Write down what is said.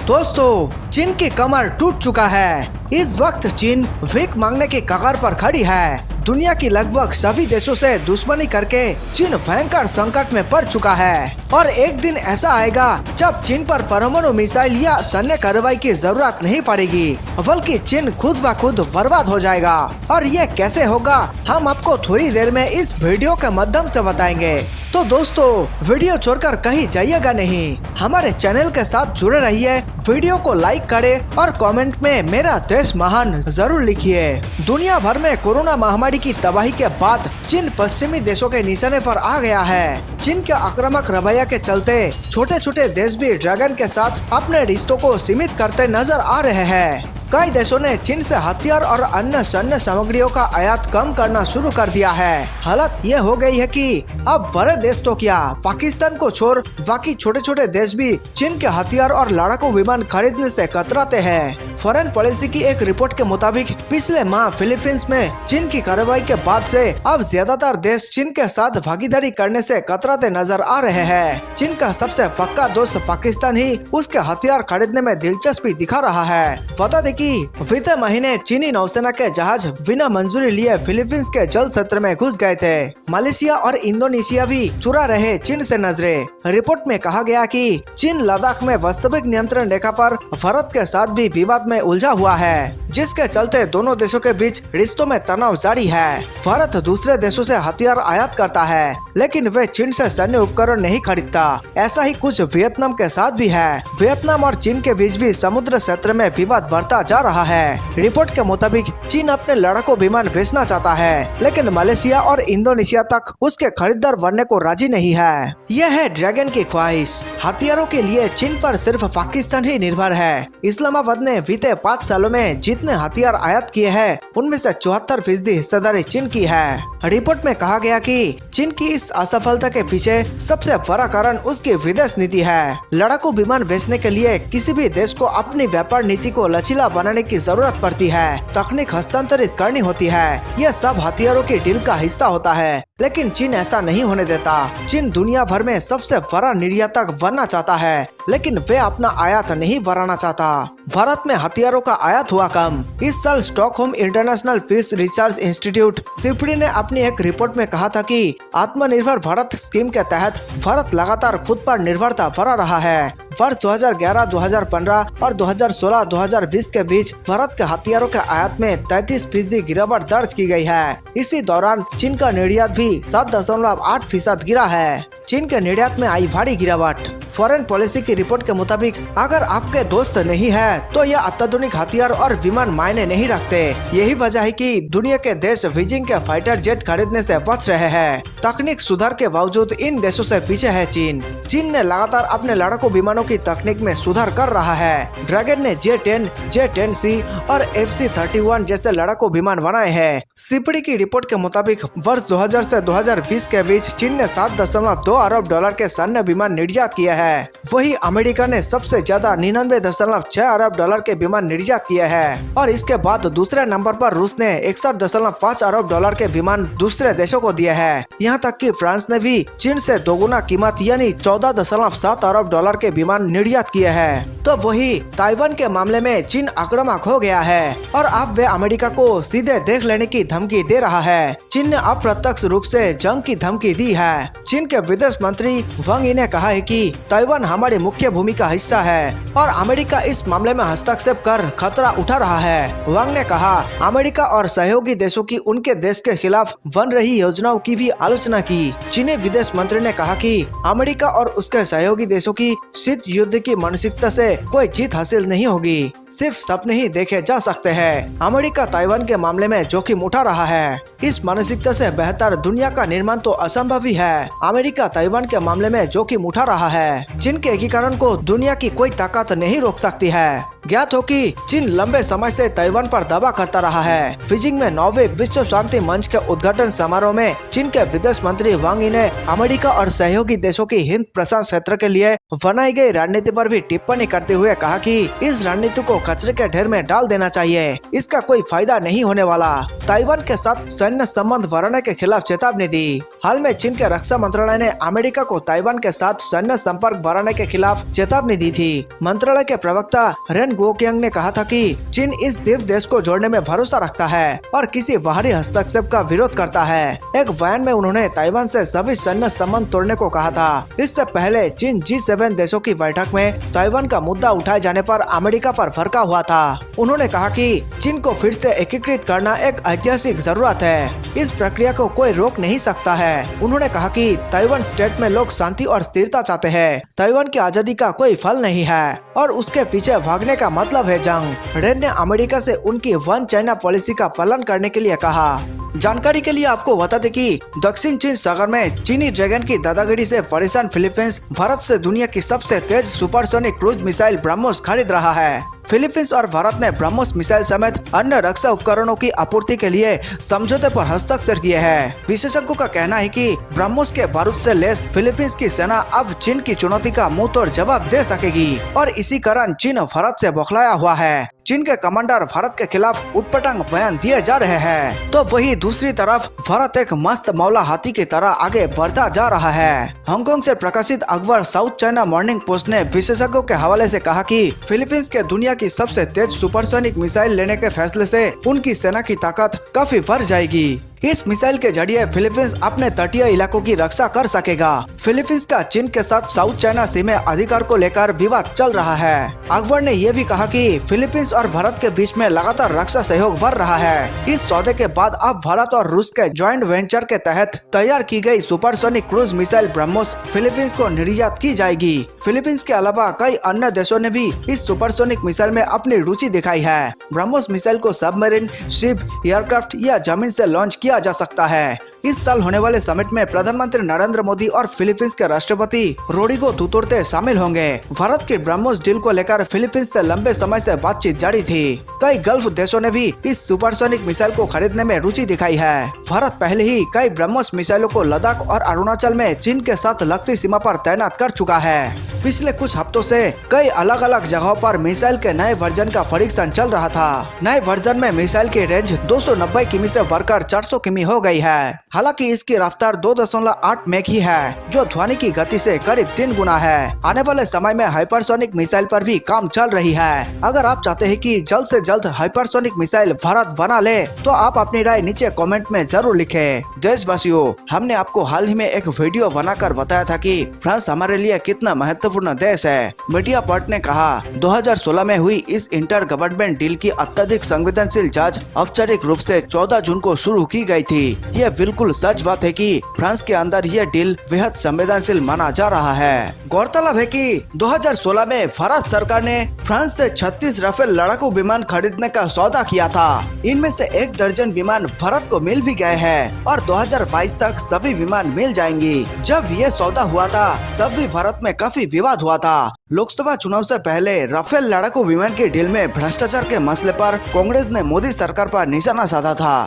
दोस्तों, चीन की कमर टूट चुका है। इस वक्त चीन भीख मांगने की कगार पर खड़ी है। दुनिया की लगभग सभी देशों से दुश्मनी करके चीन भयंकर संकट में पड़ चुका है और एक दिन ऐसा आएगा जब चीन पर परमाणु मिसाइल या सैन्य कार्रवाई की जरूरत नहीं पड़ेगी, बल्कि चीन खुद व खुद बर्बाद हो जाएगा। और ये कैसे होगा, हम आपको थोड़ी देर में इस वीडियो के माध्यम से बताएंगे। तो दोस्तों, वीडियो छोड़कर कहीं जाइएगा नहीं, हमारे चैनल के साथ जुड़े रहिए। वीडियो को लाइक करें और कमेंट में मेरा देश महान जरूर लिखिए। दुनिया भर में कोरोना महामारी की तबाही के बाद चीन पश्चिमी देशों के निशाने पर आ गया है। चीन के आक्रामक रवैया के चलते छोटे छोटे देश भी ड्रैगन के साथ अपने रिश्तों को सीमित करते नजर आ रहे हैं। कई देशों ने चीन से हथियार और अन्य सैन्य सामग्रियों का आयात कम करना शुरू कर दिया है। हालत ये हो गई है कि अब बड़े देश तो क्या, पाकिस्तान को छोड़ बाकी छोटे छोटे देश भी चीन के हथियार और लड़ाकू विमान खरीदने से कतराते हैं। फॉरेन पॉलिसी की एक रिपोर्ट के मुताबिक पिछले माह फिलीपींस में चीन की कार्रवाई के बाद से अब ज्यादातर देश चीन के साथ भागीदारी करने से कतराते नजर आ रहे हैं। चीन का सबसे पक्का दोस्त पाकिस्तान ही उसके हथियार खरीदने में दिलचस्पी दिखा रहा है। बता दें कि बीते महीने चीनी नौसेना के जहाज बिना मंजूरी लिए फिलीपींस के जल क्षेत्र में घुस गए थे। मलेशिया और इंडोनेशिया भी चुरा रहे चीन से नजरें। रिपोर्ट में कहा गया कि चीन लद्दाख में वास्तविक नियंत्रण रेखा पर भारत के साथ भी विवाद में उलझा हुआ है, जिसके चलते दोनों देशों के बीच रिश्तों में तनाव जारी है। भारत दूसरे देशों से हथियार आयात करता है, लेकिन वे चीन से सैन्य उपकरण नहीं खरीदता। ऐसा ही कुछ वियतनाम के साथ भी है। वियतनाम और चीन के बीच भी समुद्र क्षेत्र में विवाद बढ़ता जा रहा है। रिपोर्ट के मुताबिक चीन अपने लड़ाकू विमान बेचना चाहता है, लेकिन मलेशिया और इंडोनेशिया तक उसके खरीदार बनने को राजी नहीं है। यह है ड्रैगन की ख्वाहिश। हथियारों के लिए चीन पर सिर्फ पाकिस्तान ही निर्भर है। इस्लामाबाद ने बीते 5 सालों में जितने हथियार आयात किए हैं, उनमें से 74% हिस्सेदारी चीन की है। रिपोर्ट में कहा गया कि चीन की इस असफलता के पीछे सबसे बड़ा कारण उसकी विदेश नीति है। लड़ाकू विमान बेचने के लिए किसी भी देश को अपनी व्यापार नीति को लचीला बनाने की जरूरत पड़ती है, तकनीक हस्तांतरित करनी होती है। यह सब हथियारों की डील का हिस्सा होता है, लेकिन चीन ऐसा नहीं होने देता। चीन दुनिया भर में सबसे बड़ा निर्यातक बनना चाहता है, लेकिन वे अपना आयात नहीं बढ़ाना चाहता। भारत में हथियारों का आयात हुआ कम। इस साल Stockholm International Peace Research Institute SIPRI ने अपनी एक रिपोर्ट में कहा था कि आत्मनिर्भर भारत स्कीम के तहत भारत लगातार खुद पर निर्भरता बढ़ा रहा है। वर्ष 2011, 2015 और 2016-2020 के बीच भारत के हथियारों के आयात में 33% गिरावट दर्ज की गई है। इसी दौरान चीन का निर्यात भी 7.8% गिरा है। चीन के निर्यात में आई भारी गिरावट। फॉरेन पॉलिसी की रिपोर्ट के मुताबिक अगर आपके दोस्त नहीं है तो यह अत्याधुनिक हथियार और विमान मायने नहीं रखते। यही वजह है कि दुनिया के देश बीजिंग के फाइटर जेट खरीदने से बच रहे हैं। तकनीक सुधार के बावजूद इन देशों से पीछे है चीन। चीन ने लगातार अपने लड़ाकू विमानों की तकनीक में सुधार कर रहा है। ड्रैगन ने J-10, J-10C और FC-31 जैसे लड़ाकू विमान बनाए हैं। सिपड़ी की रिपोर्ट के मुताबिक वर्ष 2000 से 2020 के बीच चीन ने $7.2 अरब के सैन्य विमान निर्यात किए हैं। वही अमेरिका ने सबसे ज्यादा $99.6 अरब के विमान निर्यात किए हैं और इसके बाद दूसरे नंबर पर रूस ने $61.5 अरब के विमान दूसरे देशों को दिए हैं। यहाँ तक कि फ्रांस ने भी चीन से दोगुना कीमत यानी $14.7 अरब के विमान निर्यात किए हैं। तो वही ताइवान के मामले में चीन आक्रामक हो गया है और अब वे अमेरिका को सीधे देख लेने की धमकी दे रहा है। चीन ने अप्रत्यक्ष रूप से जंग की धमकी दी है। चीन के विदेश मंत्री वांग यी ने कहा है कि ताइवान हमारी मुख्य भूमि का हिस्सा है और अमेरिका इस मामले में हस्तक्षेप कर खतरा उठा रहा है। वांग ने कहा, अमेरिका और सहयोगी देशों की उनके देश के खिलाफ बन रही योजनाओं की भी आलोचना की। चीनी विदेश मंत्री ने कहा कि अमेरिका और उसके सहयोगी देशों की शीत युद्ध की मानसिकता से कोई जीत हासिल नहीं होगी, सिर्फ सपने ही देखे जा सकते हैं। अमेरिका ताइवान के मामले में जोखिम उठा रहा है। इस मानसिकता से बेहतर दुनिया का निर्माण तो असंभव ही है। अमेरिका ताइवान के मामले में जोखिम उठा रहा है। चीन के एकीकरण को दुनिया की कोई ताकत नहीं रोक सकती है। ज्ञात हो कि चीन लंबे समय से ताइवान पर दबाव करता रहा है। बीजिंग में 9वें विश्व शांति मंच के उद्घाटन समारोह में चीन के विदेश मंत्री वांग यी ने अमेरिका और सहयोगी देशों की हिंद प्रशांत क्षेत्र के लिए बनाई गई रणनीति पर भी टिप्पणी करते हुए कहा कि इस रणनीति को कचरे के ढेर में डाल देना चाहिए, इसका कोई फायदा नहीं होने वाला। ताइवान के साथ सैन्य संबंध बढ़ाने के खिलाफ चेतावनी दी। हाल में चीन के रक्षा मंत्रालय ने अमेरिका को ताइवान के साथ सैन्य संपर्क बढ़ाने के खिलाफ चेतावनी दी थी। मंत्रालय के प्रवक्ता रेन गुओकियांग ने कहा था कि चीन इस द्वीप देश को जोड़ने में भरोसा रखता है और किसी बाहरी हस्तक्षेप का विरोध करता है। एक बयान में उन्होंने ताइवान से सभी सैन्य संबंध तोड़ने को कहा था। इससे पहले चीन G7 देशों की बैठक में ताइवान का मुद्दा उठाए जाने पर अमेरिका पर भड़का हुआ था। उन्होंने कहा कि चीन को फिर से एकीकृत करना एक ऐतिहासिक जरूरत है। इस प्रक्रिया को कोई रोक नहीं सकता है। उन्होंने कहा कि ताइवान स्टेट में लोग शांति और स्थिरता चाहते हैं। ताइवान की आजादी का कोई फल नहीं है और उसके पीछे भागने का मतलब है जंग। रेन ने अमेरिका से उनकी वन चाइना पॉलिसी का पालन करने के लिए कहा। जानकारी के लिए आपको बता दें कि दक्षिण चीन सागर में चीनी ड्रैगन की दादागिरी से परेशान फिलीपींस भारत से दुनिया की सबसे तेज सुपरसोनिक क्रूज मिसाइल ब्रह्मोस खरीद रहा है। फिलीपींस और भारत ने ब्रह्मोस मिसाइल समेत अन्य रक्षा उपकरणों की आपूर्ति के लिए समझौते पर हस्ताक्षर किए हैं। विशेषज्ञों का कहना है कि ब्रह्मोस के बारूद से लैस फिलीपींस की सेना अब चीन की चुनौती का मुंह तोड़ जवाब दे सकेगी और इसी कारण चीन भारत से बौखलाया हुआ है। चीन के कमांडर भारत के खिलाफ उटपटांग बयान दिए जा रहे हैं, तो वही दूसरी तरफ भारत एक मस्त मौला हाथी की तरह आगे बढ़ता जा रहा है। हांगकांग से प्रकाशित अखबार साउथ चाइना मॉर्निंग पोस्ट ने विशेषज्ञों के हवाले से कहा कि फिलीपींस के दुनिया की सबसे तेज सुपरसोनिक मिसाइल लेने के फैसले से उनकी सेना की ताकत काफी बढ़ जाएगी। इस मिसाइल के जरिए फिलीपींस अपने तटीय इलाकों की रक्षा कर सकेगा। फिलीपींस का चीन के साथ साउथ चाइना सी में अधिकार को लेकर विवाद चल रहा है। अकबर ने यह भी कहा कि फिलीपींस और भारत के बीच में लगातार रक्षा सहयोग बढ़ रहा है। इस सौदे के बाद अब भारत और रूस के ज्वाइंट वेंचर के तहत तैयार की गई supersonic cruise missile BrahMos Philippines को निर्यात की जाएगी। फिलीपींस के अलावा कई अन्य देशों ने भी इस सुपरसोनिक मिसाइल में अपनी रुचि दिखाई है। ब्रह्मोस मिसाइल को सबमरीन, शिप, एयरक्राफ्ट या जमीन से लॉन्च किया जा सकता है। इस साल होने वाले समिट में प्रधानमंत्री नरेंद्र मोदी और फिलीपींस के राष्ट्रपति रोड्रिगो दुतर्ते शामिल होंगे। भारत के ब्रह्मोस डील को लेकर फिलीपींस से लंबे समय से बातचीत जारी थी। कई गल्फ देशों ने भी इस सुपरसोनिक मिसाइल को खरीदने में रुचि दिखाई है। भारत पहले ही कई ब्रह्मोस मिसाइलों को लद्दाख और अरुणाचल में चीन के साथ लगती सीमा पर तैनात कर चुका है। पिछले कुछ हफ्तों से कई अलग अलग जगहों पर मिसाइल के नए वर्जन का परीक्षण चल रहा था। नए वर्जन में मिसाइल की रेंज 290 किमी से बढ़कर 400 किमी हो गई है। हालांकि इसकी रफ्तार 2.8 मैक ही है, जो ध्वनि की गति से करीब 3 गुना है। आने वाले समय में हाइपरसोनिक मिसाइल पर भी काम चल रही है। अगर आप चाहते हैं कि जल्द से जल्द हाइपरसोनिक मिसाइल भारत बना ले, तो आप अपनी राय नीचे कमेंट में जरूर लिखें। देशवासियों, हमने आपको हाल ही में एक वीडियो बनाकर बताया था कि फ्रांस हमारे लिए कितना महत्वपूर्ण देश है। मीडिया पर्ट ने कहा 2016 में हुई इस इंटर गवर्नमेंट डील की अत्यधिक संवेदनशील जांच औपचारिक रूप से 14 जून को शुरू की गई थी। ये बिल्कुल सच बात है कि फ्रांस के अंदर यह डील बेहद संवेदनशील माना जा रहा है। गौरतलब है कि 2016 में भारत सरकार ने फ्रांस से 36 राफेल लड़ाकू विमान खरीदने का सौदा किया था। इनमें से 1 दर्जन विमान भारत को मिल भी गए हैं और 2022 तक सभी विमान मिल जाएंगी। जब ये सौदा हुआ था तब भी भारत में काफी विवाद हुआ था। लोकसभा चुनाव से पहले राफेल लड़ाकू विमान की डील में भ्रष्टाचार के मसले पर कांग्रेस ने मोदी सरकार पर निशाना साधा था।